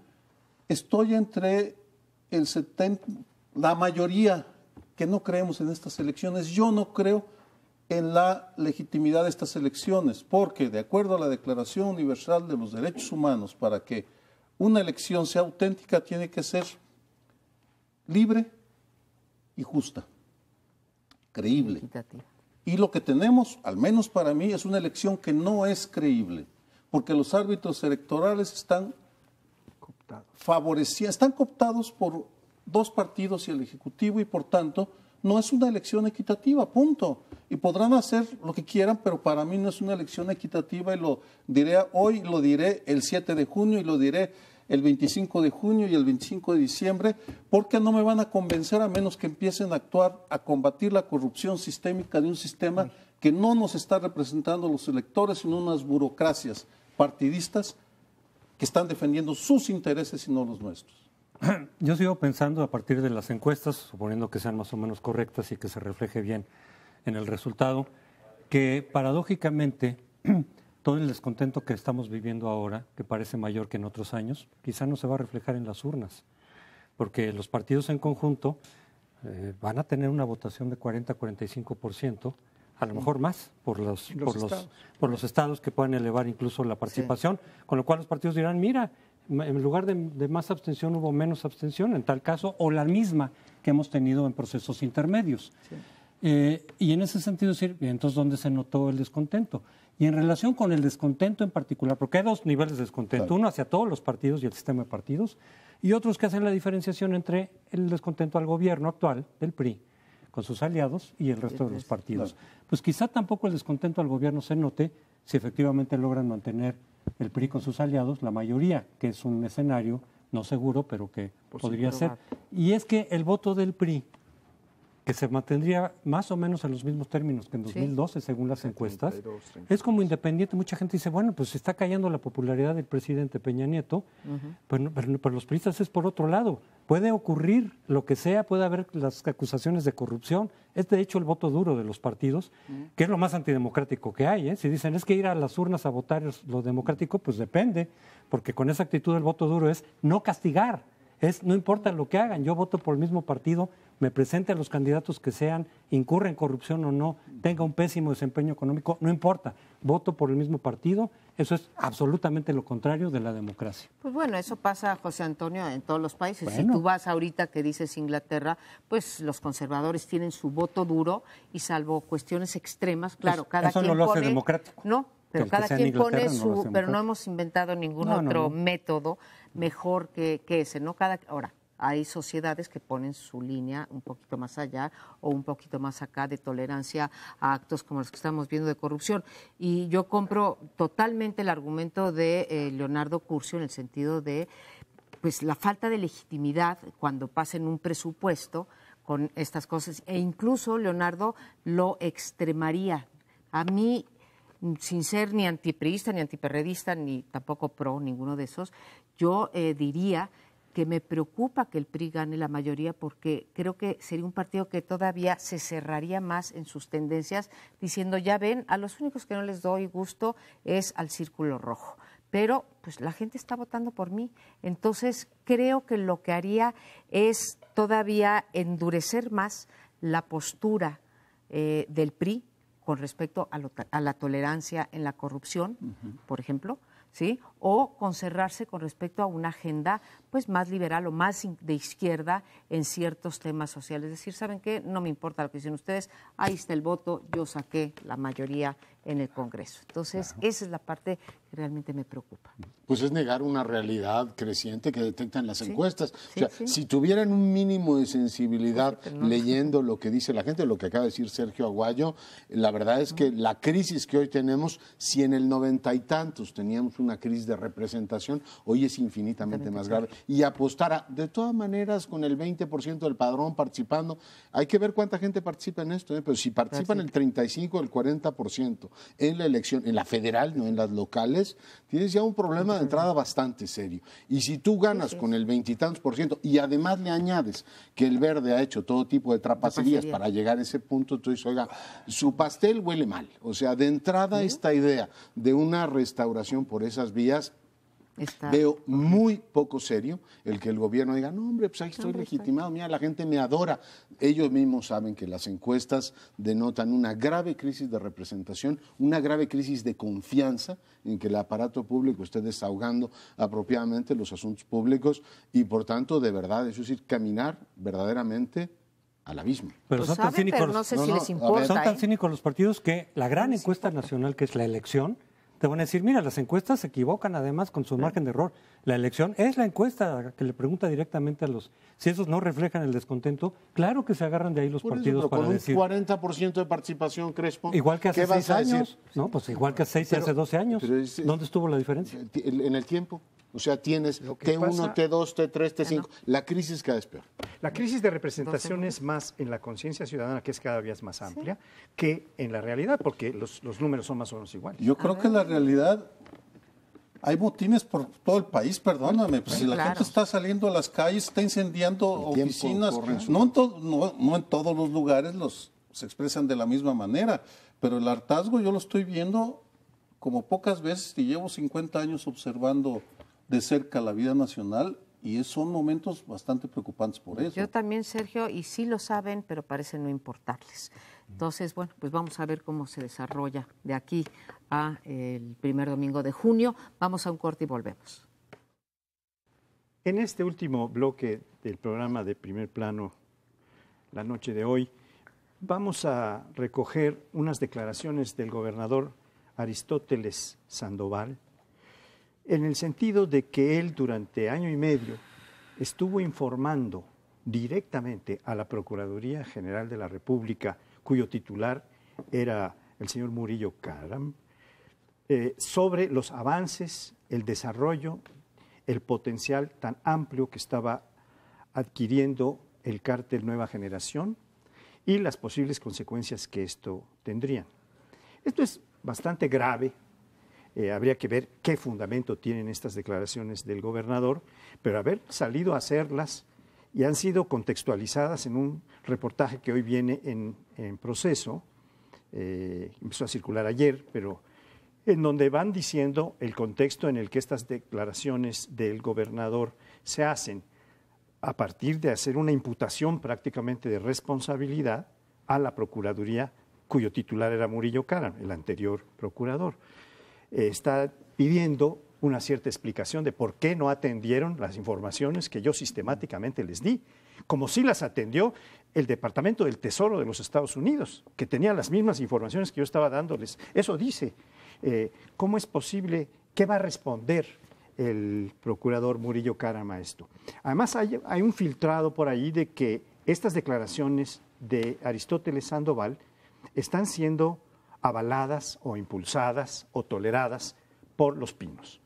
Estoy entre la mayoría que no creemos en estas elecciones. Yo no creo en la legitimidad de estas elecciones, porque de acuerdo a la Declaración Universal de los Derechos Humanos, para que una elección sea auténtica tiene que ser libre y justa, creíble. Y lo que tenemos, al menos para mí, es una elección que no es creíble, porque los árbitros electorales están están cooptados por 2 partidos y el Ejecutivo, y por tanto no es una elección equitativa, punto. Y podrán hacer lo que quieran, pero para mí no es una elección equitativa y lo diré hoy, lo diré el 7 de junio y lo diré el 25 de junio y el 25 de diciembre, porque no me van a convencer a menos que empiecen a actuar, a combatir la corrupción sistémica de un sistema que no nos está representando los electores, sino unas burocracias partidistas que están defendiendo sus intereses y no los nuestros. Yo sigo pensando, a partir de las encuestas, suponiendo que sean más o menos correctas y que se refleje bien en el resultado, que paradójicamente todo el descontento que estamos viviendo ahora, que parece mayor que en otros años, quizá no se va a reflejar en las urnas, porque los partidos en conjunto van a tener una votación de 40-45%, a lo mejor más, por los estados que puedan elevar incluso la participación, con lo cual los partidos dirán, mira, en lugar de más abstención hubo menos abstención en tal caso, o la misma que hemos tenido en procesos intermedios. Sí. Y en ese sentido decir, entonces, ¿dónde se notó el descontento? Y en relación con el descontento en particular, porque hay dos niveles de descontento, claro, uno hacia todos los partidos y el sistema de partidos, y otros que hacen la diferenciación entre el descontento al gobierno actual, del PRI, con sus aliados, y el resto de los partidos. Claro. Pues quizá tampoco el descontento al gobierno se note si efectivamente logran mantener el PRI con sus aliados, la mayoría, que es un escenario no seguro, pero que podría ser. Y es que el voto del PRI, que se mantendría más o menos en los mismos términos que en 2012, según las encuestas, 32. Es como independiente. Mucha gente dice, bueno, pues está cayendo la popularidad del presidente Peña Nieto, pero los priistas es por otro lado. Puede ocurrir lo que sea, puede haber las acusaciones de corrupción. Es de hecho el voto duro de los partidos, que es lo más antidemocrático que hay. Si dicen, es que ir a las urnas a votar es lo democrático, pues depende, porque con esa actitud el voto duro es no castigar. No importa lo que hagan, yo voto por el mismo partido, me presente a los candidatos que sean, incurra en corrupción o no, tenga un pésimo desempeño económico, no importa, voto por el mismo partido. Eso es absolutamente lo contrario de la democracia. Pues bueno, eso pasa, José Antonio, en todos los países. Bueno. Si tú vas ahorita que dices Inglaterra, pues los conservadores tienen su voto duro y salvo cuestiones extremas, claro, cada eso quien no lo pone, hace democrático. No, pero cada quien pone su, pero no hemos inventado ningún otro método mejor que ese, ¿no? Ahora, hay sociedades que ponen su línea un poquito más allá o un poquito más acá de tolerancia a actos como los que estamos viendo de corrupción. Y yo compro totalmente el argumento de Leonardo Curcio en el sentido de pues la falta de legitimidad cuando pasen un presupuesto con estas cosas. E incluso Leonardo lo extremaría. A mí, sin ser ni antipriista, ni antiperredista, ni tampoco pro, ninguno de esos, yo diría que me preocupa que el PRI gane la mayoría porque creo que sería un partido que todavía se cerraría más en sus tendencias diciendo, ya ven, a los únicos que no les doy gusto es al Círculo Rojo. Pero pues la gente está votando por mí. Entonces creo que lo que haría es todavía endurecer más la postura del PRI con respecto a la tolerancia en la corrupción, por ejemplo, ¿sí? O concerrarse con respecto a una agenda pues más liberal o más de izquierda en ciertos temas sociales. Es decir, ¿saben qué? No me importa lo que dicen ustedes, ahí está el voto, yo saqué la mayoría en el Congreso. Entonces, esa es la parte que realmente me preocupa. Pues es negar una realidad creciente que detectan las encuestas. O sea, si tuvieran un mínimo de sensibilidad leyendo lo que dice la gente, lo que acaba de decir Sergio Aguayo, la verdad es que la crisis que hoy tenemos, si en el 90 y tantos teníamos una crisis de representación, hoy es infinitamente más grave. Y apostar de todas maneras con el 20% del padrón participando, hay que ver cuánta gente participa en esto, pero si participan el 35 o el 40% en la elección, en la federal, no en las locales, tienes ya un problema de entrada bastante serio. Y si tú ganas con el 20 y tantos % y además le añades que el Verde ha hecho todo tipo de trapacerías para llegar a ese punto, entonces, oiga, su pastel huele mal. O sea, de entrada esta idea de una restauración por esas vías, veo muy poco serio el que el gobierno diga, no hombre, pues ahí estoy legitimado, mira, la gente me adora. Ellos mismos saben que las encuestas denotan una grave crisis de representación, una grave crisis de confianza en que el aparato público esté desahogando apropiadamente los asuntos públicos y por tanto, de verdad, eso es ir caminar verdaderamente al abismo. Pero son tan cínicos, no sé si les importa, son tan cínicos los partidos que la gran encuesta nacional, que es la elección, te van a decir, mira, las encuestas se equivocan además con su margen de error. La elección es la encuesta que le pregunta directamente a los... Si esos no reflejan el descontento, claro que se agarran de ahí los Por eso, partidos pero para con decir... un 40% de participación, Crespo. Igual que hace ¿qué vas 6 a decir? años, ¿no? Pues igual que hace 6 y hace 12 años. ¿Dónde estuvo la diferencia? En el tiempo. O sea, tienes que T1, pasa- T2, T3, T5. La crisis cada vez peor. La crisis de representación es más en la conciencia ciudadana, que es cada vez más amplia, que en la realidad, porque los números son más o menos iguales. Yo creo que en la realidad hay motines por todo el país, perdóname. Pues si la Claro. gente está saliendo a las calles, está incendiando El tiempo oficinas, corre en no en todos los lugares se expresan de la misma manera, pero el hartazgo yo lo estoy viendo como pocas veces y llevo 50 años observando de cerca la vida nacional y son momentos bastante preocupantes por eso. Yo también, Sergio, y sí lo saben, pero parece no importarles. Entonces, bueno, pues vamos a ver cómo se desarrolla de aquí a el primer domingo de junio. Vamos a un corte y volvemos. En este último bloque del programa de Primer Plano, la noche de hoy, vamos a recoger unas declaraciones del gobernador Aristóteles Sandoval, en el sentido de que él durante año y medio estuvo informando directamente a la Procuraduría General de la República, cuyo titular era el señor Murillo Karam, sobre los avances, el desarrollo, el potencial tan amplio que estaba adquiriendo el cártel Nueva Generación y las posibles consecuencias que esto tendría. Esto es bastante grave. Habría que ver qué fundamento tienen estas declaraciones del gobernador, pero haber salido a hacerlas y han sido contextualizadas en un reportaje que hoy viene en proceso, empezó a circular ayer, pero en donde van diciendo el contexto en el que estas declaraciones del gobernador se hacen a partir de hacer una imputación prácticamente de responsabilidad a la Procuraduría, cuyo titular era Murillo Karam, el anterior procurador. Está pidiendo una cierta explicación de por qué no atendieron las informaciones que yo sistemáticamente les di, como sí las atendió el Departamento del Tesoro de los Estados Unidos, que tenía las mismas informaciones que yo estaba dándoles. Eso dice. ¿Cómo es posible? ¿Qué va a responder el procurador Murillo Karam a esto? Además, hay un filtrado por ahí de que estas declaraciones de Aristóteles Sandoval están siendo avaladas o impulsadas o toleradas por Los Pinos,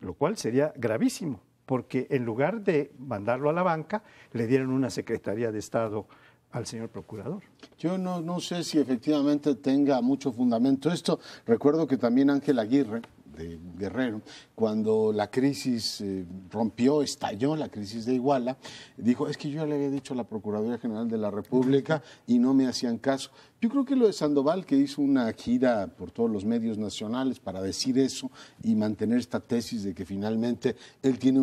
lo cual sería gravísimo, porque en lugar de mandarlo a la banca, le dieron una Secretaría de Estado al señor procurador. Yo no sé si efectivamente tenga mucho fundamento esto. Recuerdo que también Ángel Aguirre, de Guerrero, cuando la crisis estalló la crisis de Iguala, dijo, es que yo ya le había dicho a la Procuraduría General de la República y no me hacían caso. Yo creo que lo de Sandoval, que hizo una gira por todos los medios nacionales para decir eso y mantener esta tesis de que finalmente él tiene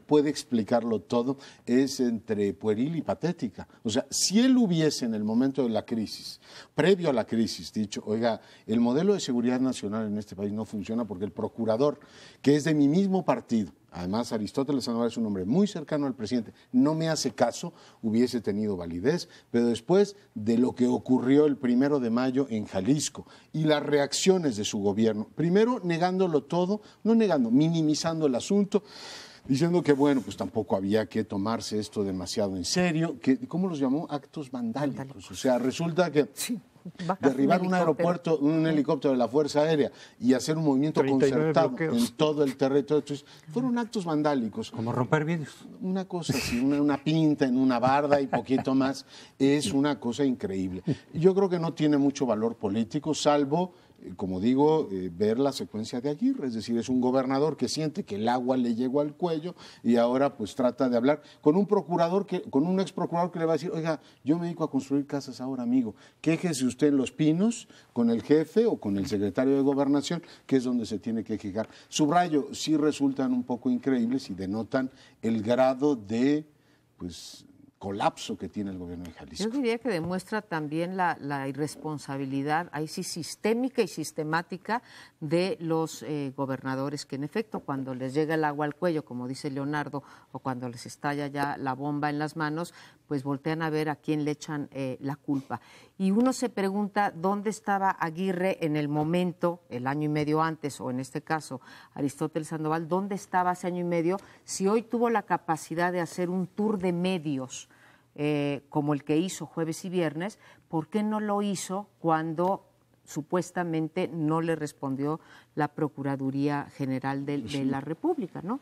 puede explicarlo todo, es entre pueril y patética. O sea, si él hubiese en el momento de la crisis, previo a la crisis, dicho, oiga, el modelo de seguridad nacional en este país no funciona porque el procurador, que es de mi mismo partido, además Aristóteles Sandoval es un hombre muy cercano al presidente, no me hace caso, hubiese tenido validez, pero después de lo que ocurrió el 1 de mayo en Jalisco y las reacciones de su gobierno, primero negándolo todo, no negando, minimizando el asunto, diciendo que, bueno, pues tampoco había que tomarse esto demasiado en serio, que, ¿cómo los llamó? Actos vandálicos. O sea, resulta que derribar un aeropuerto, un helicóptero de la Fuerza Aérea y hacer un movimiento concertado bloqueos en todo el territorio, entonces, fueron actos vandálicos. Como romper vidrios. Una cosa así, una pinta en una barda y poquito más, es una cosa increíble. Yo creo que no tiene mucho valor político, salvo como digo, ver la secuencia de Aguirre, es decir, es un gobernador que siente que el agua le llegó al cuello y ahora pues trata de hablar con un procurador, con un ex procurador que le va a decir, oiga, yo me dedico a construir casas ahora, amigo, quéjese usted en Los Pinos con el jefe o con el secretario de Gobernación, que es donde se tiene que quejar. Subrayo, sí resultan un poco increíbles y denotan el grado de, pues, colapso que tiene el gobierno de Jalisco. Yo diría que demuestra también la irresponsabilidad, ahí sí sistémica y sistemática de los gobernadores, que en efecto cuando les llega el agua al cuello, como dice Leonardo, o cuando les estalla ya la bomba en las manos, pues voltean a ver a quién le echan la culpa. Y uno se pregunta dónde estaba Aguirre en el momento, el año y medio antes, o en este caso Aristóteles Sandoval, dónde estaba hace año y medio, si hoy tuvo la capacidad de hacer un tour de medios como el que hizo jueves y viernes. ¿Por qué no lo hizo cuando supuestamente no le respondió la Procuraduría General de la República, ¿no?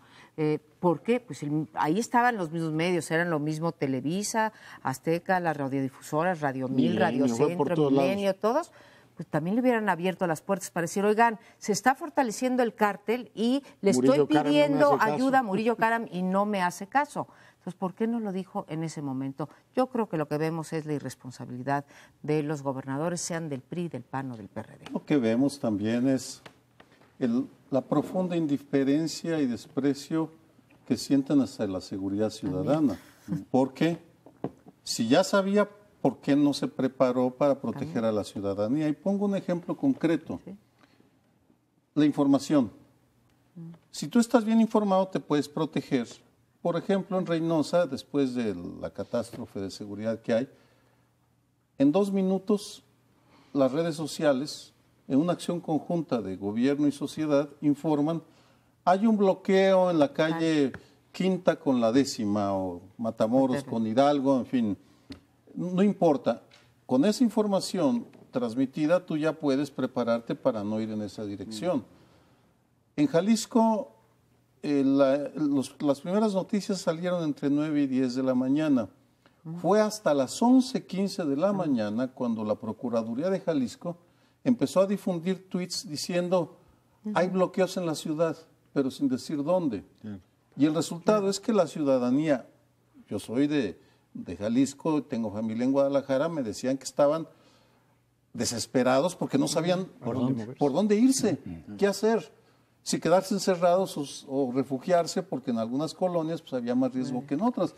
¿Por qué? Pues ahí estaban los mismos medios, eran lo mismo Televisa, Azteca, las radiodifusoras, Radio 1000, Radio Centro, Milenio, todos, pues también le hubieran abierto las puertas para decir, oigan, se está fortaleciendo el cártel y le estoy pidiendo ayuda a Murillo Karam y no me hace caso. Entonces, ¿por qué no lo dijo en ese momento? Yo creo que lo que vemos es la irresponsabilidad de los gobernadores, sean del PRI, del PAN o del PRD. Lo que vemos también es la profunda indiferencia y desprecio que sienten hacia la seguridad ciudadana. Porque si ya sabía, ¿por qué no se preparó para proteger a la ciudadanía? Y pongo un ejemplo concreto. ¿Sí? La información. Si tú estás bien informado, te puedes proteger. Por ejemplo, en Reynosa, después de la catástrofe de seguridad que hay, en 2 minutos las redes sociales, en una acción conjunta de gobierno y sociedad, informan, hay un bloqueo en la calle Quinta con la 10ª, o Matamoros con Hidalgo, en fin, no importa. Con esa información transmitida, tú ya puedes prepararte para no ir en esa dirección. En Jalisco, las primeras noticias salieron entre 9 y 10 de la mañana. Fue hasta las 11:15 de la mañana cuando la Procuraduría de Jalisco empezó a difundir tweets diciendo hay bloqueos en la ciudad, pero sin decir dónde. Y el resultado es que la ciudadanía, yo soy de Jalisco, tengo familia en Guadalajara, me decían que estaban desesperados porque no sabían por dónde irse, qué hacer. Si quedarse encerrados o refugiarse, porque en algunas colonias pues, había más riesgo que en otras.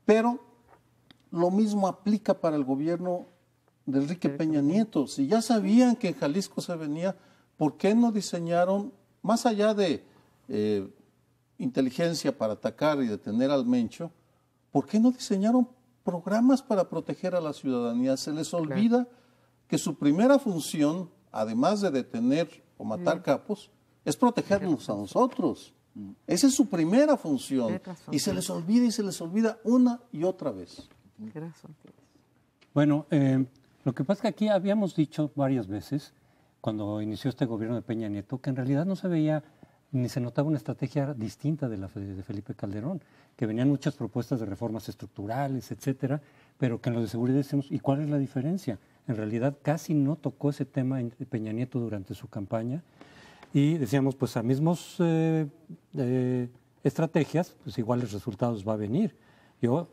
Pero lo mismo aplica para el gobierno de Enrique Peña Nieto. Si ya sabían que en Jalisco se venía, ¿por qué no diseñaron, más allá de inteligencia para atacar y detener al Mencho, ¿por qué no diseñaron programas para proteger a la ciudadanía? Se les olvida que su primera función, además de detener o matar capos, es protegernos a nosotros. Esa es su primera función. Y se les olvida una y otra vez. Bueno, lo que pasa es que aquí habíamos dicho varias veces, cuando inició este gobierno de Peña Nieto, que en realidad no se veía ni se notaba una estrategia distinta de la de Felipe Calderón, que venían muchas propuestas de reformas estructurales, etcétera, pero que en lo de seguridad decimos, ¿y cuál es la diferencia? En realidad casi no tocó ese tema Peña Nieto durante su campaña. Y decíamos, pues a mismos estrategias, pues iguales resultados va a venir. Yo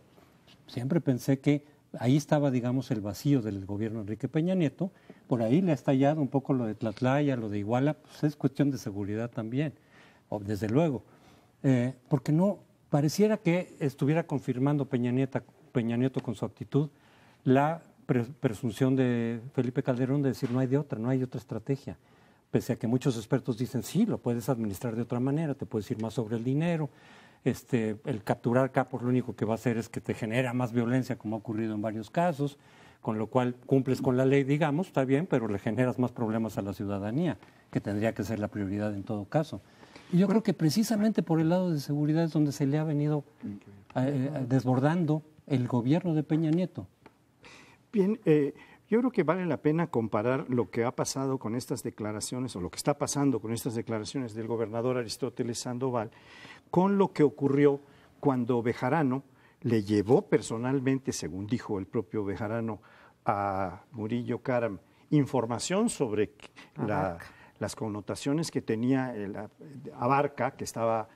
siempre pensé que ahí estaba, digamos, el vacío del gobierno de Enrique Peña Nieto. Por ahí le ha estallado un poco lo de Tlatlaya, lo de Iguala, pues es cuestión de seguridad también, desde luego. Porque no pareciera que estuviera confirmando Peña Nieto con su actitud la presunción de Felipe Calderón de decir no hay otra estrategia. Pese a que muchos expertos dicen, sí, lo puedes administrar de otra manera, te puedes ir más sobre el dinero, el capturar capos lo único que va a hacer es que te genera más violencia, como ha ocurrido en varios casos, con lo cual cumples con la ley, digamos, está bien, pero le generas más problemas a la ciudadanía, que tendría que ser la prioridad en todo caso. Y yo creo que precisamente por el lado de seguridad es donde se le ha venido desbordando el gobierno de Peña Nieto. Bien, yo creo que vale la pena comparar lo que ha pasado con estas declaraciones o lo que está pasando con estas declaraciones del gobernador Aristóteles Sandoval con lo que ocurrió cuando Bejarano le llevó personalmente, según dijo el propio Bejarano, a Murillo Karam información sobre las connotaciones que tenía Abarca, que estaba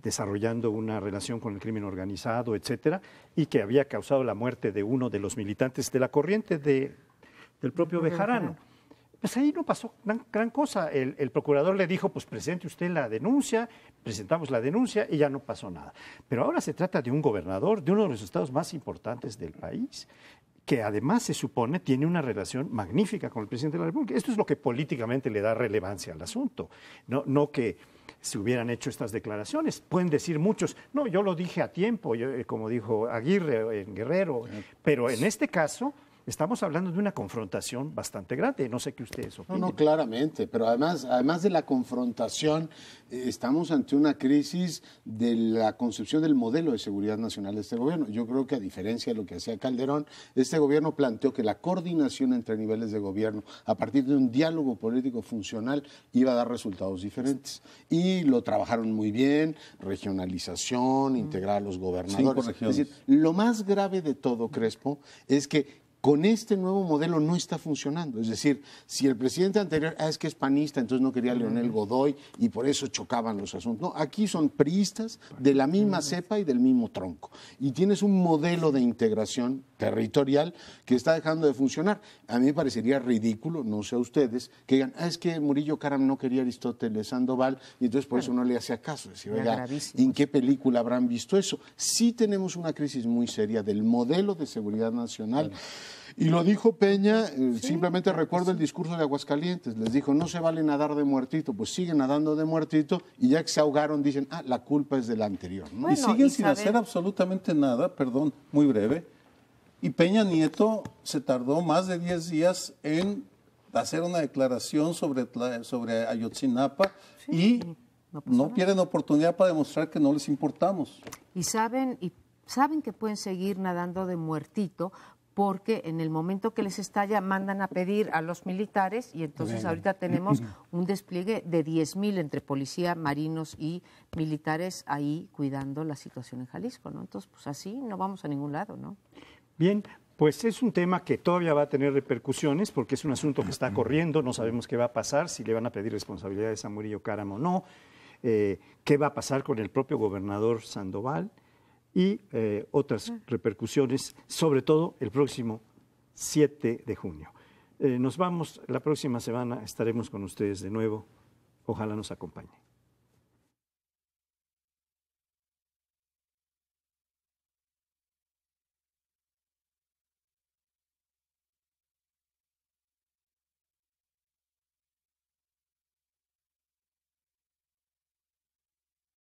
desarrollando una relación con el crimen organizado, etcétera, y que había causado la muerte de uno de los militantes de la corriente del propio Bejarano. Pues ahí no pasó gran cosa. El procurador le dijo, pues presente usted la denuncia, presentamos la denuncia y ya no pasó nada. Pero ahora se trata de un gobernador de uno de los estados más importantes del país, que además se supone tiene una relación magnífica con el presidente de la República. Esto es lo que políticamente le da relevancia al asunto, no que se hubieran hecho estas declaraciones. Pueden decir muchos, no, yo lo dije a tiempo, como dijo Aguirre en Guerrero, pero en este caso estamos hablando de una confrontación bastante grande. No sé qué ustedes opinan. No, claramente, pero además de la confrontación, estamos ante una crisis de la concepción del modelo de seguridad nacional de este gobierno. Yo creo que, a diferencia de lo que hacía Calderón, este gobierno planteó que la coordinación entre niveles de gobierno, a partir de un diálogo político funcional, iba a dar resultados diferentes. Y lo trabajaron muy bien: regionalización, integrar a los gobernadores. Es decir, lo más grave de todo, Crespo, es que con este nuevo modelo no está funcionando. Es decir, si el presidente anterior es que es panista, entonces no quería a Leonel Godoy y por eso chocaban los asuntos. No, aquí son priistas de la misma cepa y del mismo tronco. Y tienes un modelo de integración territorial que está dejando de funcionar. A mí me parecería ridículo, no sé a ustedes, que digan, es que Murillo Karam no quería a Aristóteles Sandoval y entonces por eso no le hacía caso. Es decir, oiga, ¿en qué película habrán visto eso? Sí tenemos una crisis muy seria del modelo de seguridad nacional. Y lo dijo Peña, simplemente recuerdo el discurso de Aguascalientes, les dijo, no se vale nadar de muertito, pues siguen nadando de muertito y ya que se ahogaron dicen, la culpa es del anterior, ¿no? Bueno, y siguen sin hacer absolutamente nada, perdón, muy breve, y Peña Nieto se tardó más de 10 días en hacer una declaración sobre Ayotzinapa y no pierden oportunidad para demostrar que no les importamos. Y saben que pueden seguir nadando de muertito, porque en el momento que les estalla mandan a pedir a los militares y entonces ahorita tenemos un despliegue de 10,000 entre policía, marinos y militares ahí cuidando la situación en Jalisco, ¿no? Entonces, pues así no vamos a ningún lado, ¿no? Bien, pues es un tema que todavía va a tener repercusiones porque es un asunto que está corriendo, no sabemos qué va a pasar, si le van a pedir responsabilidades a Murillo Karam o no, qué va a pasar con el propio gobernador Sandoval y otras repercusiones, sobre todo el próximo 7 de junio. Nos vamos, la próxima semana estaremos con ustedes de nuevo. Ojalá nos acompañen.